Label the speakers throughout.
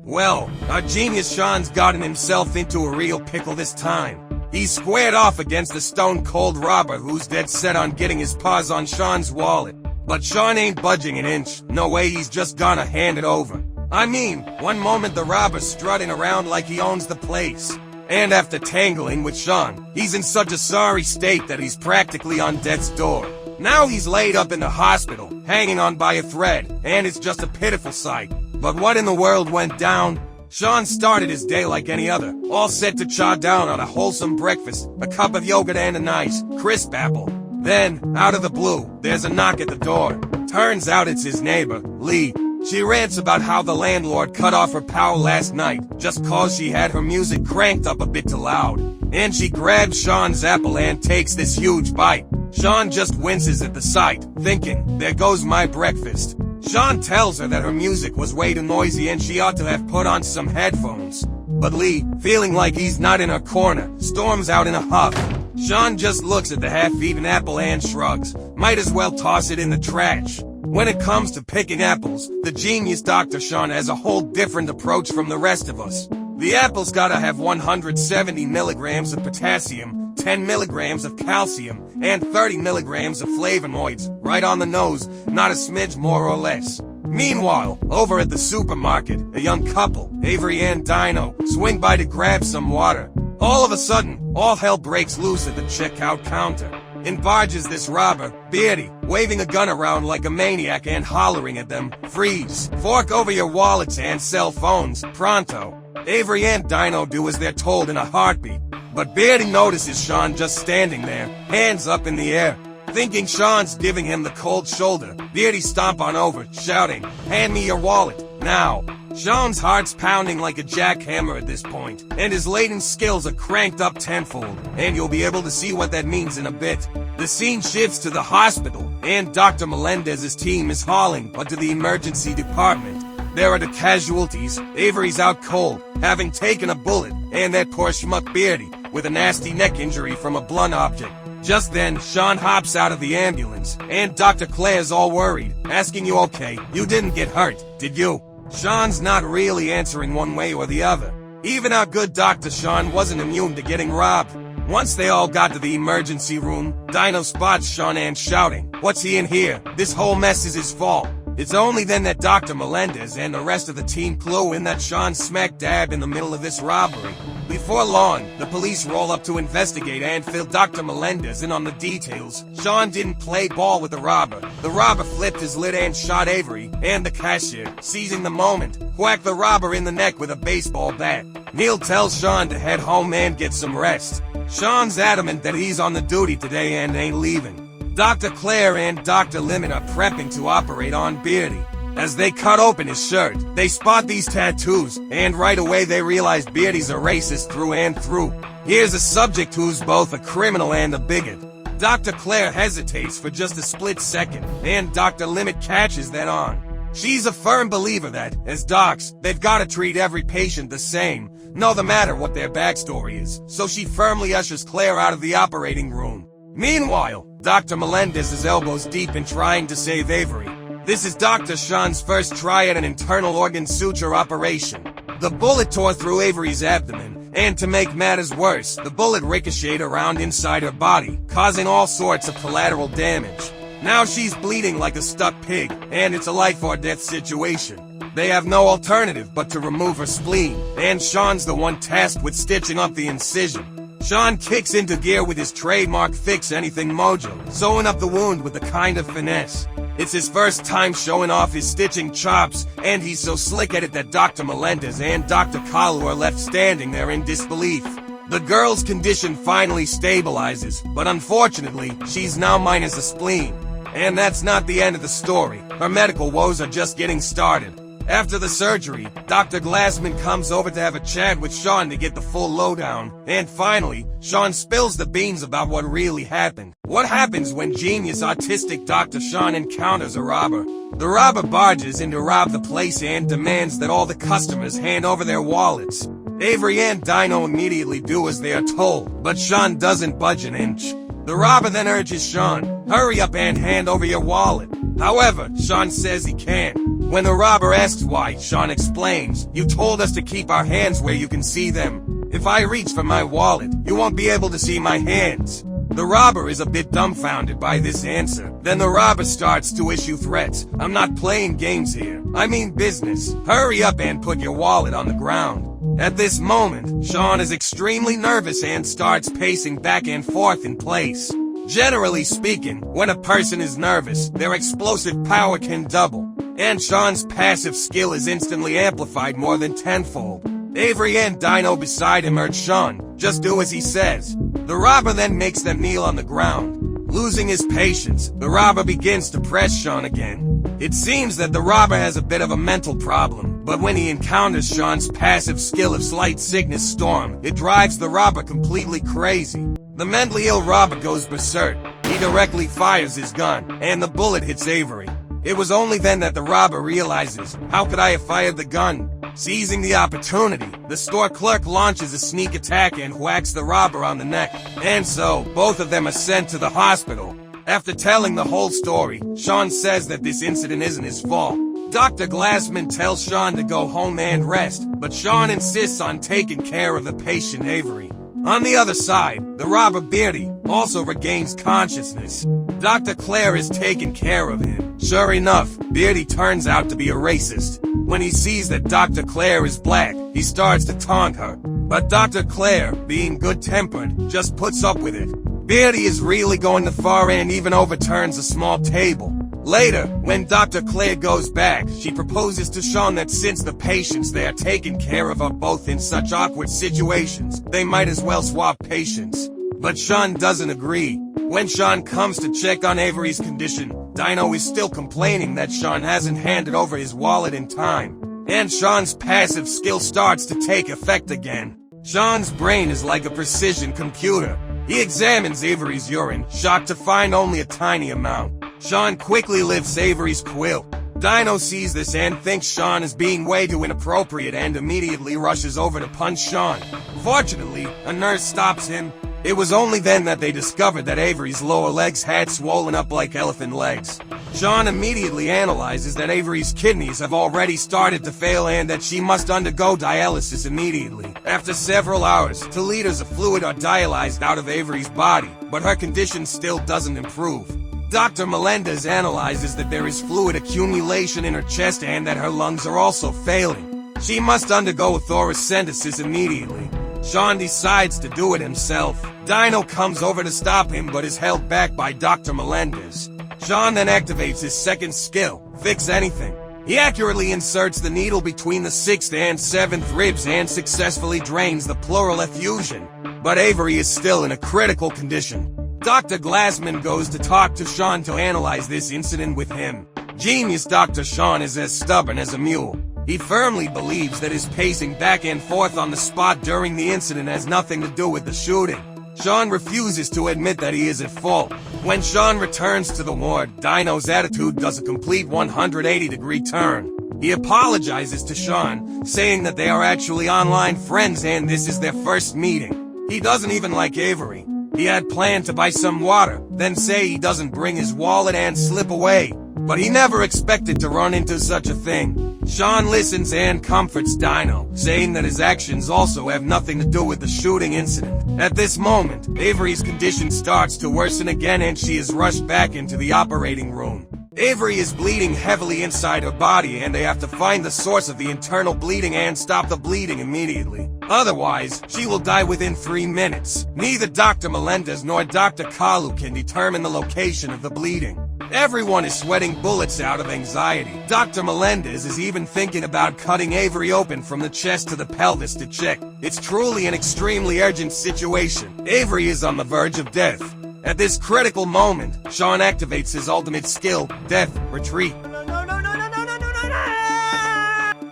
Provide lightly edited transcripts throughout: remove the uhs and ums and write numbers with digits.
Speaker 1: Well, our genius Sean's gotten himself into a real pickle this time. He's squared off against the stone-cold robber who's dead set on getting his paws on Sean's wallet. But Sean ain't budging an inch. No way he's just gonna hand it over. I mean, one moment the robber's strutting around like he owns the place. And after tangling with Sean, he's in such a sorry state that he's practically on death's door. Now he's laid up in the hospital, hanging on by a thread, and it's just a pitiful sight. But what in the world went down? Sean started his day like any other, all set to chow down on a wholesome breakfast, a cup of yogurt and a nice, crisp apple. Then, out of the blue, there's a knock at the door. Turns out it's his neighbor, Lee. She rants about how the landlord cut off her power last night, just cause she had her music cranked up a bit too loud. And she grabs Sean's apple and takes this huge bite. Sean just winces at the sight, thinking, there goes my breakfast. Sean tells her that her music was way too noisy and she ought to have put on some headphones. But Lee, feeling like he's not in her corner, storms out in a huff. Sean just looks at the half-eaten apple and shrugs. Might as well toss it in the trash. When it comes to picking apples, the genius Dr. Sean has a whole different approach from the rest of us. The apple's gotta have 170 milligrams of potassium, 10 milligrams of calcium, and 30 milligrams of flavonoids, right on the nose, not a smidge more or less. Meanwhile, over at the supermarket, a young couple, Avery and Dino, swing by to grab some water. All of a sudden, all hell breaks loose at the checkout counter. In barges this robber, Beardy, waving a gun around like a maniac and hollering at them, freeze, fork over your wallets and cell phones, pronto. Avery and Dino do as they're told in a heartbeat. But Beardy notices Sean just standing there, hands up in the air. Thinking Sean's giving him the cold shoulder, Beardy stomp on over, shouting, hand me your wallet, now. Sean's heart's pounding like a jackhammer at this point, and his latent skills are cranked up tenfold, and you'll be able to see what that means in a bit. The scene shifts to the hospital, and Dr. Melendez's team is hauling onto the emergency department. There are the casualties. Avery's out cold, having taken a bullet, and that poor schmuck Beardy, with a nasty neck injury from a blunt object. Just then, Sean hops out of the ambulance, and Dr. Claire's all worried, asking you okay, you didn't get hurt, did you? Sean's not really answering one way or the other. Even our good Dr. Sean wasn't immune to getting robbed. Once they all got to the emergency room, Dino spots Sean and shouting, what's he in here? This whole mess is his fault. It's only then that Dr. Melendez and the rest of the team clue in that Sean's smack dab in the middle of this robbery. Before long, the police roll up to investigate and fill Dr. Melendez in on the details. Sean didn't play ball with the robber. The robber flipped his lid and shot Avery, and the cashier, seizing the moment, whacked the robber in the neck with a baseball bat. Neil tells Sean to head home and get some rest. Sean's adamant that he's on the duty today and ain't leaving. Dr. Claire and Dr. Limit are prepping to operate on Beardy. As they cut open his shirt, they spot these tattoos, and right away they realize Beardy's a racist through and through. Here's a subject who's both a criminal and a bigot. Dr. Claire hesitates for just a split second, and Dr. Limit catches that on. She's a firm believer that, as docs, they've gotta treat every patient the same, no matter what their backstory is, so she firmly ushers Claire out of the operating room. Meanwhile, Dr. Melendez is elbows deep in trying to save Avery. This is Dr. Sean's first try at an internal organ suture operation. The bullet tore through Avery's abdomen, and to make matters worse, the bullet ricocheted around inside her body, causing all sorts of collateral damage. Now she's bleeding like a stuck pig, and it's a life or death situation. They have no alternative but to remove her spleen, and Sean's the one tasked with stitching up the incision. Sean kicks into gear with his trademark fix-anything mojo, sewing up the wound with a kind of finesse. It's his first time showing off his stitching chops, and he's so slick at it that Dr. Melendez and Dr. Kalu are left standing there in disbelief. The girl's condition finally stabilizes, but unfortunately, she's now minus a spleen. And that's not the end of the story. Her medical woes are just getting started. After the surgery, Dr. Glassman comes over to have a chat with Sean to get the full lowdown, and finally, Sean spills the beans about what really happened. What happens when genius autistic Dr. Sean encounters a robber? The robber barges in to rob the place and demands that all the customers hand over their wallets. Avery and Dino immediately do as they are told, but Sean doesn't budge an inch. The robber then urges Sean, hurry up and hand over your wallet. However, Sean says he can't. When the robber asks why, Sean explains, "You told us to keep our hands where you can see them. If I reach for my wallet, you won't be able to see my hands." The robber is a bit dumbfounded by this answer. Then the robber starts to issue threats. "I'm not playing games here. I mean business. Hurry up and put your wallet on the ground." At this moment, Sean is extremely nervous and starts pacing back and forth in place. Generally speaking, when a person is nervous, their explosive power can double, and Sean's passive skill is instantly amplified more than tenfold. Avery and Dino beside him urge Sean, "Just do as he says." The robber then makes them kneel on the ground. Losing his patience, the robber begins to press Sean again. It seems that the robber has a bit of a mental problem, but when he encounters Sean's passive skill of Slight Sickness Storm, it drives the robber completely crazy. The mentally ill robber goes berserk. He directly fires his gun, and the bullet hits Avery. It was only then that the robber realizes, "How could I have fired the gun?" Seizing the opportunity, the store clerk launches a sneak attack and whacks the robber on the neck. And so, both of them are sent to the hospital. After telling the whole story, Sean says that this incident isn't his fault. Dr. Glassman tells Sean to go home and rest, but Sean insists on taking care of the patient Avery. On the other side, the robber Beardy also regains consciousness. Dr. Claire is taking care of him. Sure enough, Beardy turns out to be a racist. When he sees that Dr. Claire is black, he starts to taunt her. But Dr. Claire, being good-tempered, just puts up with it. Beardy is really going too far and even overturns a small table. Later, when Dr. Claire goes back, she proposes to Sean that since the patients they are taking care of are both in such awkward situations, they might as well swap patients. But Sean doesn't agree. When Sean comes to check on Avery's condition, Dino is still complaining that Sean hasn't handed over his wallet in time. And Sean's passive skill starts to take effect again. Sean's brain is like a precision computer. He examines Avery's urine, shocked to find only a tiny amount. Sean quickly lifts Avery's quilt. Dino sees this and thinks Sean is being way too inappropriate and immediately rushes over to punch Sean. Fortunately, a nurse stops him. It was only then that they discovered that Avery's lower legs had swollen up like elephant legs. Sean immediately analyzes that Avery's kidneys have already started to fail and that she must undergo dialysis immediately. After several hours, 2 liters of fluid are dialyzed out of Avery's body, but her condition still doesn't improve. Dr. Melendez analyzes that there is fluid accumulation in her chest and that her lungs are also failing. She must undergo a thoracentesis immediately. Sean decides to do it himself. Dino comes over to stop him but is held back by Dr. Melendez. Sean then activates his second skill, Fix Anything. He accurately inserts the needle between the 6th and 7th ribs and successfully drains the pleural effusion. But Avery is still in a critical condition. Dr. Glassman goes to talk to Sean to analyze this incident with him. Genius Dr. Sean is as stubborn as a mule. He firmly believes that his pacing back and forth on the spot during the incident has nothing to do with the shooting. Sean refuses to admit that he is at fault. When Sean returns to the ward, Dino's attitude does a complete 180-degree turn. He apologizes to Sean, saying that they are actually online friends and this is their first meeting. He doesn't even like Avery. He had planned to buy some water, then say he doesn't bring his wallet and slip away. But he never expected to run into such a thing. Sean listens and comforts Dino, saying that his actions also have nothing to do with the shooting incident. At this moment, Avery's condition starts to worsen again and she is rushed back into the operating room. Avery is bleeding heavily inside her body and they have to find the source of the internal bleeding and stop the bleeding immediately. Otherwise, she will die within 3 minutes. Neither Dr. Melendez nor Dr. Kalu can determine the location of the bleeding. Everyone is sweating bullets out of anxiety. Dr. Melendez is even thinking about cutting Avery open from the chest to the pelvis to check. It's truly an extremely urgent situation. Avery is on the verge of death. At this critical moment, Sean activates his ultimate skill, Death Retreat.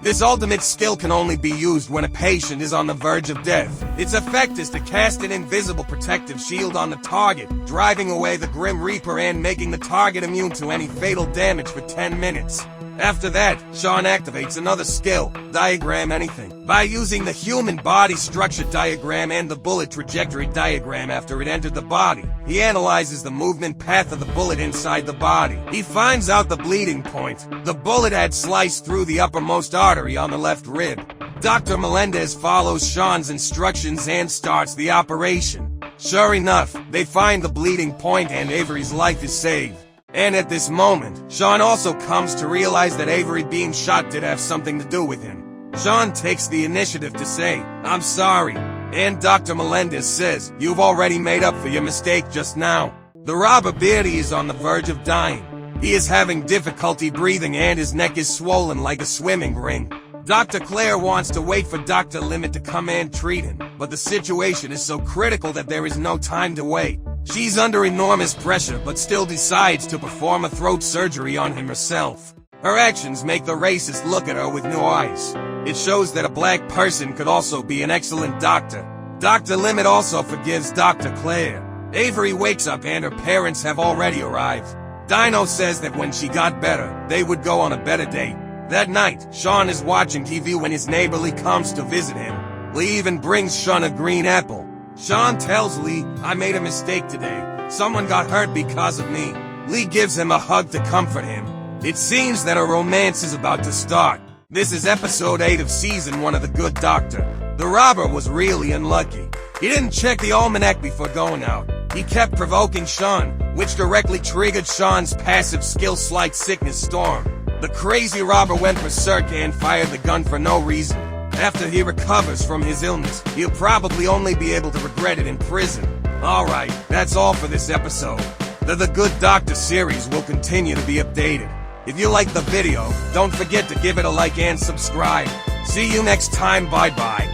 Speaker 1: This ultimate skill can only be used when a patient is on the verge of death. Its effect is to cast an invisible protective shield on the target, driving away the Grim Reaper and making the target immune to any fatal damage for 10 minutes. After that, Sean activates another skill, diagram anything, by using the human body structure diagram and the bullet trajectory diagram after it entered the body. He analyzes the movement path of the bullet inside the body. He finds out the bleeding point. The bullet had sliced through the uppermost artery on the left rib. Dr. Melendez follows Sean's instructions and starts the operation. Sure enough, they find the bleeding point and Avery's life is saved. And at this moment, Sean also comes to realize that Avery being shot did have something to do with him. Sean takes the initiative to say, "I'm sorry," and Dr. Melendez says, "You've already made up for your mistake just now." The robber Beardy is on the verge of dying. He is having difficulty breathing and his neck is swollen like a swimming ring. Dr. Claire wants to wait for Dr. Limit to come and treat him, but the situation is so critical that there is no time to wait. She's under enormous pressure but still decides to perform a throat surgery on him herself. Her actions make the racist look at her with new eyes. It shows that a black person could also be an excellent doctor. Dr. Limit also forgives Dr. Claire. Avery wakes up and her parents have already arrived. Dino says that when she got better, they would go on a better date. That night, Sean is watching TV when his neighbor Lee comes to visit him. Lee even brings Sean a green apple. Sean tells Lee, "I made a mistake today. Someone got hurt because of me." Lee gives him a hug to comfort him. It seems that a romance is about to start. This is episode 8 of season 1 of The Good Doctor. The robber was really unlucky. He didn't check the almanac before going out. He kept provoking Sean, which directly triggered Sean's passive skill Slight Sickness Storm. The crazy robber went berserk and fired the gun for no reason. After he recovers from his illness, he'll probably only be able to regret it in prison. Alright, that's all for this episode. The Good Doctor series will continue to be updated. If you liked the video, don't forget to give it a like and subscribe. See you next time, bye bye.